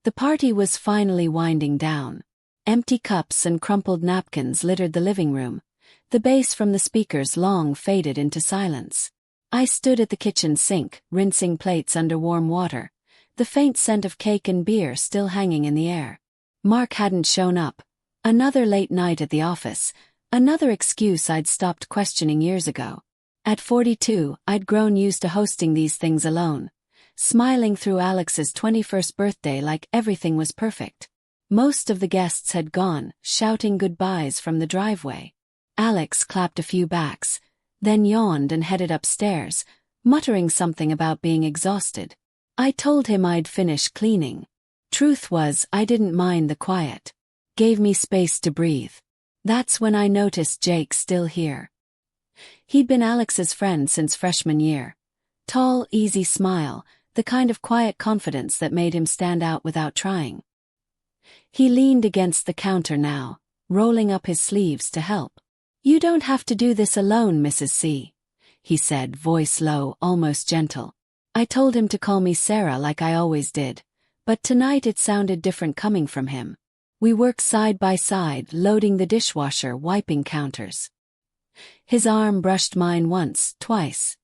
The party was finally winding down. Empty cups and crumpled napkins littered the living room. The bass from the speakers long faded into silence. I stood at the kitchen sink, rinsing plates under warm water, the faint scent of cake and beer still hanging in the air. Mark hadn't shown up. Another late night at the office, another excuse I'd stopped questioning years ago. At 42, I'd grown used to hosting these things alone, smiling through Alex's 21st birthday like everything was perfect. Most of the guests had gone, shouting goodbyes from the driveway. Alex clapped a few backs, then yawned and headed upstairs, muttering something about being exhausted. I told him I'd finish cleaning. Truth was, I didn't mind the quiet. Gave me space to breathe. That's when I noticed Jake still here. He'd been Alex's friend since freshman year. Tall, easy smile, the kind of quiet confidence that made him stand out without trying. He leaned against the counter now, rolling up his sleeves to help. "You don't have to do this alone, Mrs. C," he said, voice low, almost gentle. I told him to call me Sarah like I always did, but tonight it sounded different coming from him. We worked side by side, loading the dishwasher, wiping counters. His arm brushed mine once, twice.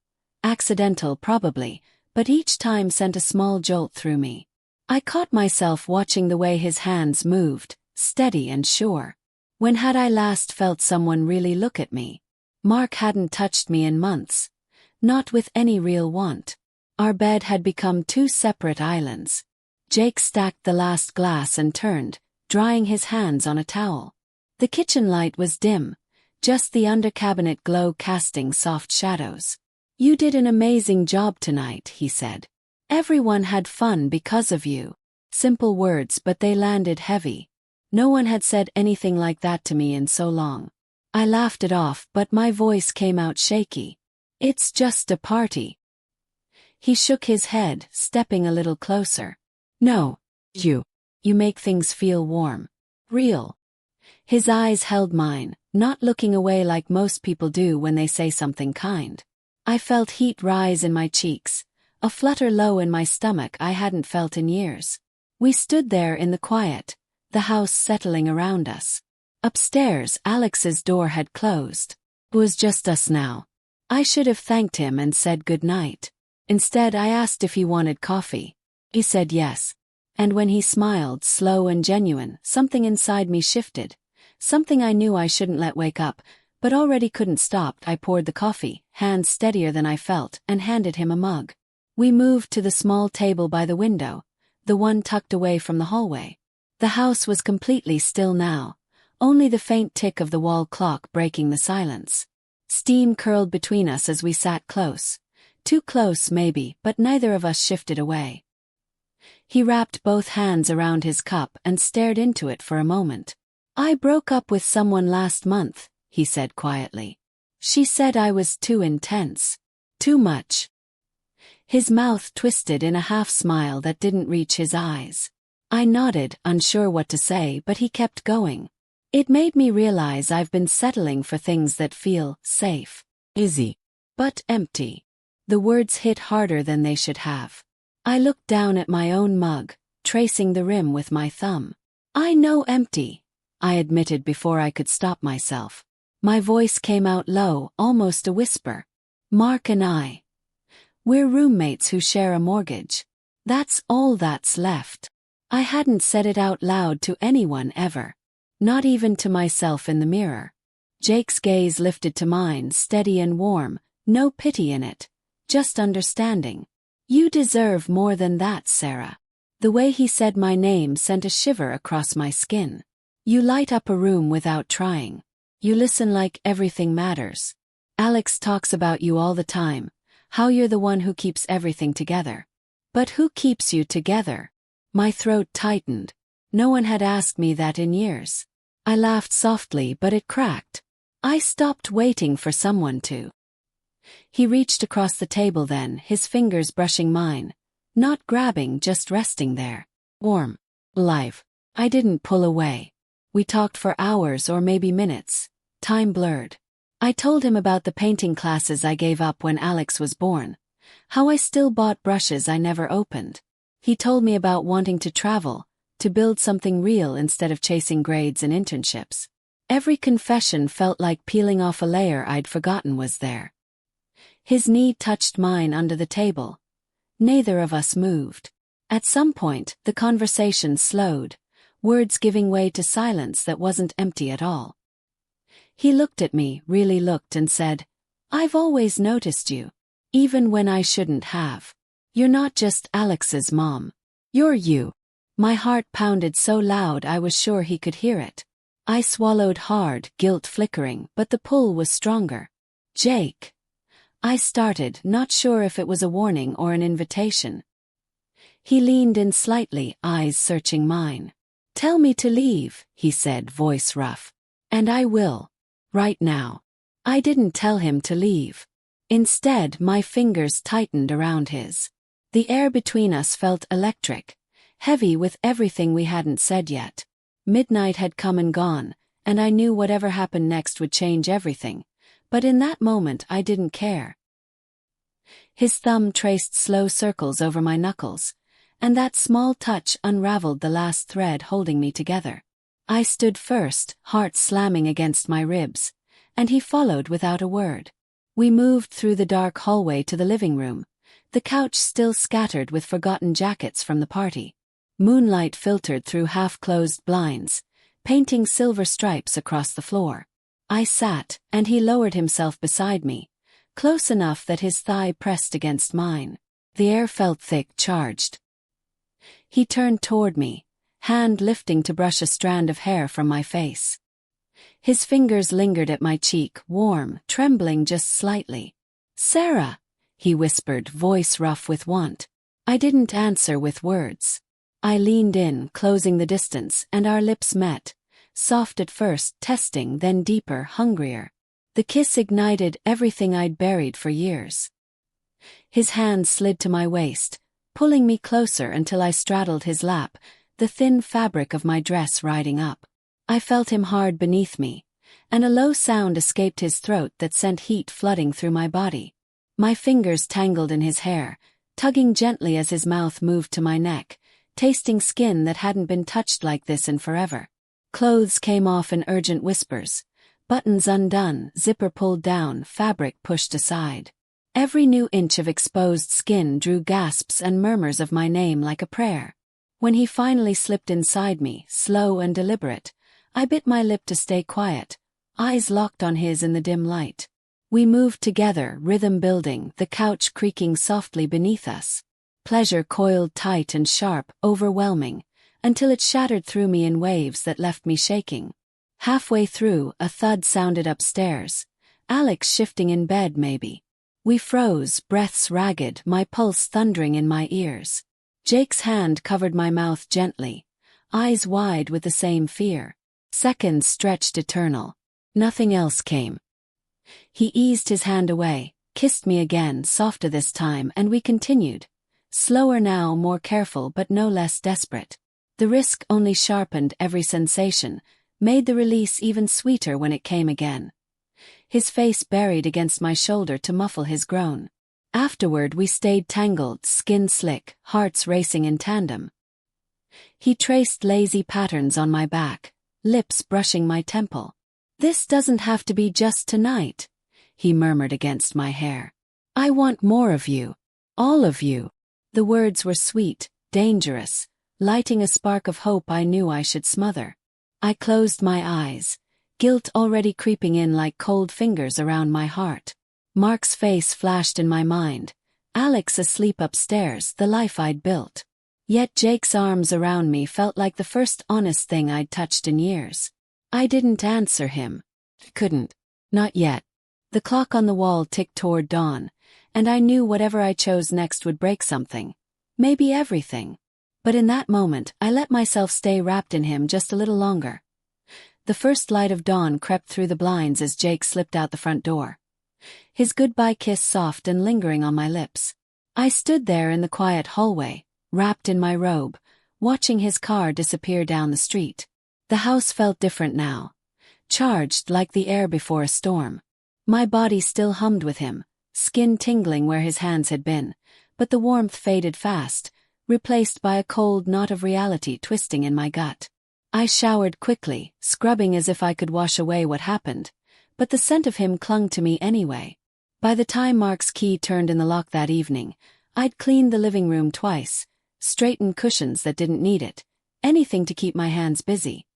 Accidental, probably, but each time sent a small jolt through me. I caught myself watching the way his hands moved, steady and sure. When had I last felt someone really look at me? Mark hadn't touched me in months. Not with any real want. Our bed had become two separate islands. Jake stacked the last glass and turned, drying his hands on a towel. The kitchen light was dim, just the under-cabinet glow casting soft shadows. "You did an amazing job tonight," he said. "Everyone had fun because of you." Simple words, but they landed heavy. No one had said anything like that to me in so long. I laughed it off, but my voice came out shaky. "It's just a party." He shook his head, stepping a little closer. "No, you make things feel warm. Real." His eyes held mine, not looking away like most people do when they say something kind. I felt heat rise in my cheeks, a flutter low in my stomach I hadn't felt in years. We stood there in the quiet, the house settling around us. Upstairs, Alex's door had closed. It was just us now. I should have thanked him and said good night. Instead, I asked if he wanted coffee. He said yes. And when he smiled, slow and genuine, something inside me shifted. Something I knew I shouldn't let wake up, but already couldn't stop. I poured the coffee, hands steadier than I felt, and handed him a mug. We moved to the small table by the window, the one tucked away from the hallway. The house was completely still now, only the faint tick of the wall clock breaking the silence. Steam curled between us as we sat close. Too close maybe, but neither of us shifted away. He wrapped both hands around his cup and stared into it for a moment. "I broke up with someone last month," he said quietly. "She said I was too intense. Too much." His mouth twisted in a half-smile that didn't reach his eyes. I nodded, unsure what to say, but he kept going. "It made me realize I've been settling for things that feel safe, easy, but empty." The words hit harder than they should have. I looked down at my own mug, tracing the rim with my thumb. "I know empty," I admitted before I could stop myself. My voice came out low, almost a whisper. "Mark and we're roommates who share a mortgage. That's all that's left." I hadn't said it out loud to anyone ever. Not even to myself in the mirror. Jake's gaze lifted to mine, steady and warm, no pity in it, just understanding. "You deserve more than that, Sarah." The way he said my name sent a shiver across my skin. "You light up a room without trying. You listen like everything matters. Alex talks about you all the time, how you're the one who keeps everything together. But who keeps you together?" My throat tightened. No one had asked me that in years. I laughed softly, but it cracked. I stopped waiting for someone to. He reached across the table then, his fingers brushing mine. Not grabbing, just resting there. Warm. Alive. I didn't pull away. We talked for hours or maybe minutes. Time blurred. I told him about the painting classes I gave up when Alex was born. How I still bought brushes I never opened. He told me about wanting to travel, to build something real instead of chasing grades and internships. Every confession felt like peeling off a layer I'd forgotten was there. His knee touched mine under the table. Neither of us moved. At some point, the conversation slowed, words giving way to silence that wasn't empty at all. He looked at me, really looked, and said, "I've always noticed you. Even when I shouldn't have. You're not just Alex's mom. You're you." My heart pounded so loud I was sure he could hear it. I swallowed hard, guilt flickering, but the pull was stronger. "Jake." I started, not sure if it was a warning or an invitation. He leaned in slightly, eyes searching mine. "Tell me to leave," he said, voice rough. "And I will. Right now." I didn't tell him to leave. Instead, my fingers tightened around his. The air between us felt electric, heavy with everything we hadn't said yet. Midnight had come and gone, and I knew whatever happened next would change everything, but in that moment I didn't care. His thumb traced slow circles over my knuckles, and that small touch unraveled the last thread holding me together. I stood first, heart slamming against my ribs, and he followed without a word. We moved through the dark hallway to the living room, the couch still scattered with forgotten jackets from the party. Moonlight filtered through half-closed blinds, painting silver stripes across the floor. I sat, and he lowered himself beside me, close enough that his thigh pressed against mine. The air felt thick, charged. He turned toward me, hand lifting to brush a strand of hair from my face. His fingers lingered at my cheek, warm, trembling just slightly. "Sarah," he whispered, voice rough with want. I didn't answer with words. I leaned in, closing the distance, and our lips met, soft at first, testing, then deeper, hungrier. The kiss ignited everything I'd buried for years. His hand slid to my waist, pulling me closer until I straddled his lap, the thin fabric of my dress riding up. I felt him hard beneath me, and a low sound escaped his throat that sent heat flooding through my body. My fingers tangled in his hair, tugging gently as his mouth moved to my neck, tasting skin that hadn't been touched like this in forever. Clothes came off in urgent whispers, buttons undone, zipper pulled down, fabric pushed aside. Every new inch of exposed skin drew gasps and murmurs of my name like a prayer. When he finally slipped inside me, slow and deliberate, I bit my lip to stay quiet, eyes locked on his in the dim light. We moved together, rhythm building, the couch creaking softly beneath us. Pleasure coiled tight and sharp, overwhelming, until it shattered through me in waves that left me shaking. Halfway through, a thud sounded upstairs. Alex shifting in bed, maybe. We froze, breaths ragged, my pulse thundering in my ears. Jake's hand covered my mouth gently, eyes wide with the same fear. Seconds stretched eternal. Nothing else came. He eased his hand away, kissed me again, softer this time, and we continued. Slower now, more careful but no less desperate. The risk only sharpened every sensation, made the release even sweeter when it came again. His face buried against my shoulder to muffle his groan. Afterward we stayed tangled, skin slick, hearts racing in tandem. He traced lazy patterns on my back, lips brushing my temple. "This doesn't have to be just tonight," he murmured against my hair. "I want more of you. All of you." The words were sweet, dangerous, lighting a spark of hope I knew I should smother. I closed my eyes, guilt already creeping in like cold fingers around my heart. Mark's face flashed in my mind, Alex asleep upstairs, the life I'd built. Yet Jake's arms around me felt like the first honest thing I'd touched in years. I didn't answer him. Couldn't. Not yet. The clock on the wall ticked toward dawn, and I knew whatever I chose next would break something. Maybe everything. But in that moment, I let myself stay wrapped in him just a little longer. The first light of dawn crept through the blinds as Jake slipped out the front door. His goodbye kiss soft and lingering on my lips. I stood there in the quiet hallway, wrapped in my robe, watching his car disappear down the street. The house felt different now, charged like the air before a storm. My body still hummed with him, skin tingling where his hands had been, but the warmth faded fast, replaced by a cold knot of reality twisting in my gut. I showered quickly, scrubbing as if I could wash away what happened, but the scent of him clung to me anyway. By the time Mark's key turned in the lock that evening, I'd cleaned the living room twice, straightened cushions that didn't need it, anything to keep my hands busy.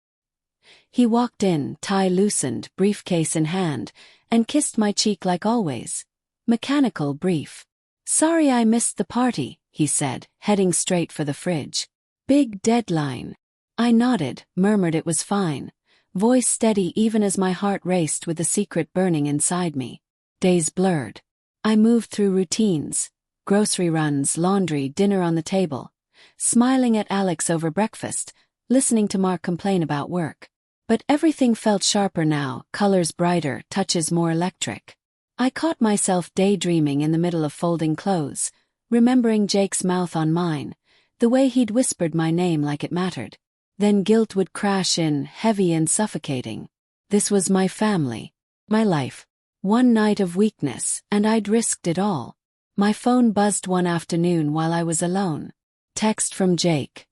He walked in, tie loosened, briefcase in hand, and kissed my cheek like always. Mechanical brief. "Sorry I missed the party," he said, heading straight for the fridge. "Big deadline." I nodded, murmured it was fine, voice steady even as my heart raced with the secret burning inside me. Days blurred. I moved through routines, grocery runs, laundry, dinner on the table, smiling at Alex over breakfast, listening to Mark complain about work. But everything felt sharper now, colors brighter, touches more electric. I caught myself daydreaming in the middle of folding clothes, remembering Jake's mouth on mine, the way he'd whispered my name like it mattered. Then guilt would crash in, heavy and suffocating. This was my family, my life. One night of weakness, and I'd risked it all. My phone buzzed one afternoon while I was alone. Text from Jake.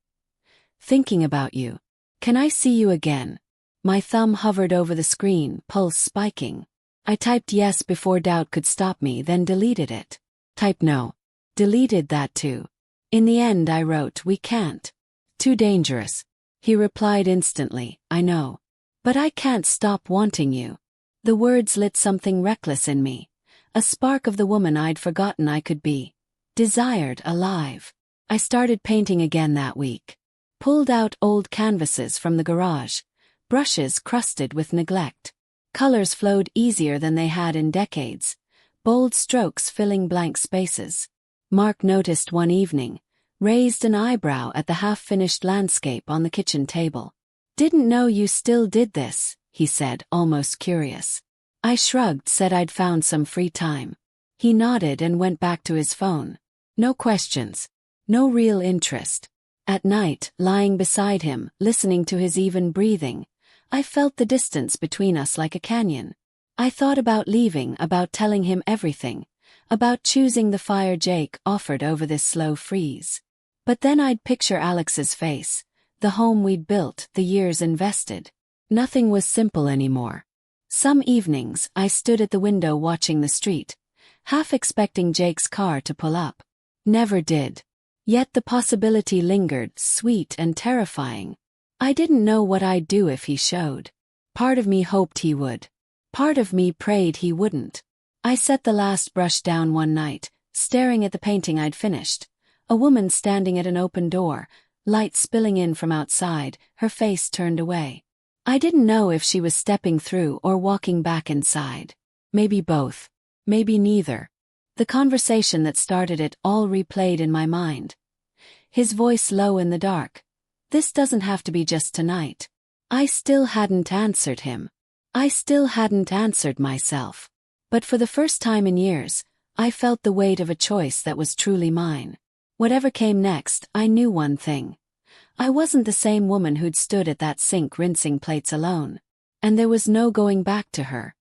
"Thinking about you. Can I see you again?" My thumb hovered over the screen, pulse spiking. I typed yes before doubt could stop me, then deleted it. Type no. Deleted that too. In the end I wrote, "We can't. Too dangerous." He replied instantly, "I know. But I can't stop wanting you." The words lit something reckless in me, a spark of the woman I'd forgotten I could be. Desired, alive. I started painting again that week. Pulled out old canvases from the garage, brushes crusted with neglect. Colors flowed easier than they had in decades, bold strokes filling blank spaces. Mark noticed one evening, raised an eyebrow at the half-finished landscape on the kitchen table. "Didn't know you still did this," he said, almost curious. I shrugged, said I'd found some free time. He nodded and went back to his phone. No questions. No real interest. At night, lying beside him, listening to his even breathing, I felt the distance between us like a canyon. I thought about leaving, about telling him everything, about choosing the fire Jake offered over this slow freeze. But then I'd picture Alex's face, the home we'd built, the years invested. Nothing was simple anymore. Some evenings, I stood at the window watching the street, half expecting Jake's car to pull up. Never did. Yet the possibility lingered, sweet and terrifying. I didn't know what I'd do if he showed. Part of me hoped he would. Part of me prayed he wouldn't. I set the last brush down one night, staring at the painting I'd finished. A woman standing at an open door, light spilling in from outside, her face turned away. I didn't know if she was stepping through or walking back inside. Maybe both. Maybe neither. The conversation that started it all replayed in my mind. His voice low in the dark. "This doesn't have to be just tonight." I still hadn't answered him. I still hadn't answered myself. But for the first time in years, I felt the weight of a choice that was truly mine. Whatever came next, I knew one thing. I wasn't the same woman who'd stood at that sink rinsing plates alone. And there was no going back to her.